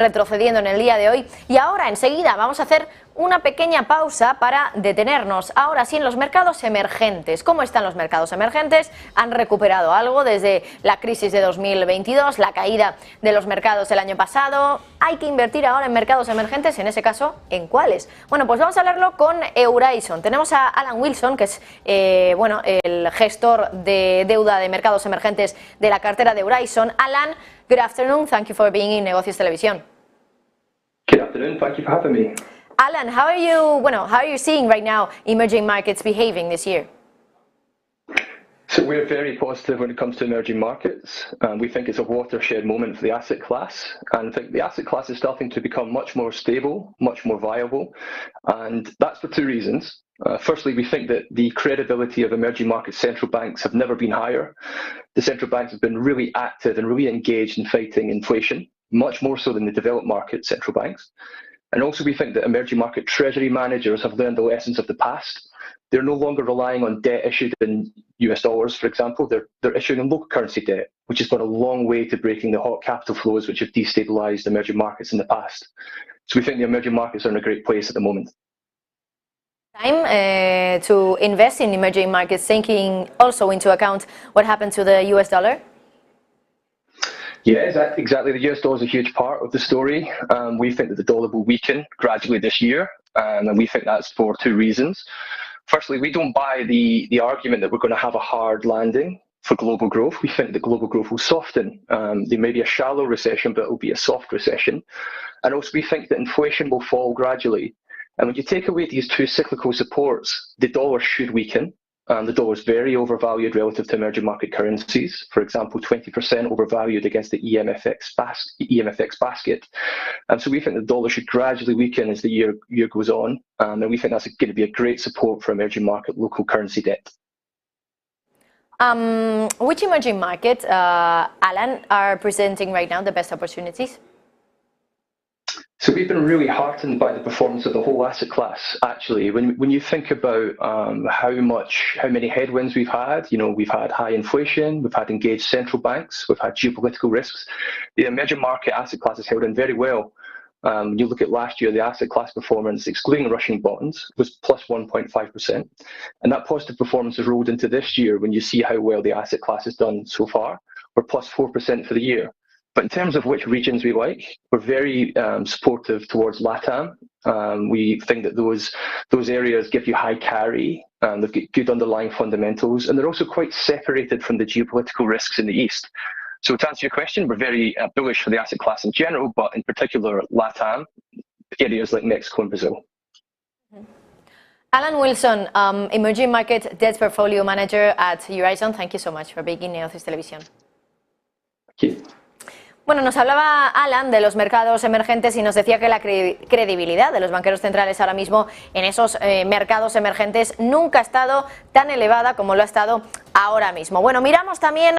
retrocediendo en el día de hoy. Y ahora, enseguida, vamos a hacer una pequeña pausa para detenernos. Ahora sí, en los mercados emergentes. ¿Cómo están los mercados emergentes? ¿Han recuperado algo desde la crisis de 2022, la caída de los mercados el año pasado? ¿Hay que invertir ahora en mercados emergentes? En ese caso, ¿en cuáles? Bueno, pues vamos a hablarlo con Eurizon. Tenemos a Alan Wilson, que es el gestor de deuda de mercados emergentes de la cartera de Eurizon. Alan, good afternoon. Thank you for being in Negocios Televisión. Good afternoon. Thank you for having me. Alan, how are you seeing right now emerging markets behaving this year? So we're very positive when it comes to emerging markets. We think it's a watershed moment for the asset class, and I think the asset class is starting to become much more stable, much more viable, and that's for two reasons. Firstly, we think that the credibility of emerging market central banks have never been higher. The central banks have been really active and really engaged in fighting inflation, much more so than the developed market central banks. And also we think that emerging market treasury managers have learned the lessons of the past. They're no longer relying on debt issued in US dollars, for example. They're issuing in local currency debt, which has gone a long way to breaking the hot capital flows which have destabilized emerging markets in the past. So we think the emerging markets are in a great place at the moment. Time to invest in emerging markets, taking also into account what happened to the US dollar? Yeah, exactly. The US dollar is a huge part of the story. We think that the dollar will weaken gradually this year, and we think that's for two reasons. Firstly, we don't buy the argument that we're going to have a hard landing for global growth. We think that global growth will soften. There may be a shallow recession, but it will be a soft recession. And also we think that inflation will fall gradually. And when you take away these two cyclical supports, the dollar should weaken. The dollar is very overvalued relative to emerging market currencies. For example, 20% overvalued against the EMFX basket. And so we think the dollar should gradually weaken as the year goes on. And we think that's going to be a great support for emerging market local currency debt. Which emerging markets, Alan, are presenting right now the best opportunities? So we've been really heartened by the performance of the whole asset class, actually. When you think about how many headwinds we've had, we've had high inflation, we've had engaged central banks, we've had geopolitical risks. The emerging market asset class has held in very well. When you look at last year, the asset class performance, excluding Russian bonds, was plus 1.5%. And that positive performance has rolled into this year when you see how well the asset class has done so far. We're plus 4% for the year. But in terms of which regions we like, we're very supportive towards LATAM. We think that those areas give you high carry, they've got good underlying fundamentals, and they're also quite separated from the geopolitical risks in the East. So to answer your question, we're very bullish for the asset class in general, but in particular LATAM, areas like Mexico and Brazil. Alan Wilson, Emerging Market Debt Portfolio Manager at Eurizon, thank you so much for being in Negocios Televisión. Thank you. Bueno, nos hablaba Alan de los mercados emergentes y nos decía que la credibilidad de los banqueros centrales ahora mismo en esos mercados emergentes nunca ha estado tan elevada como lo ha estado ahora mismo. Bueno, miramos también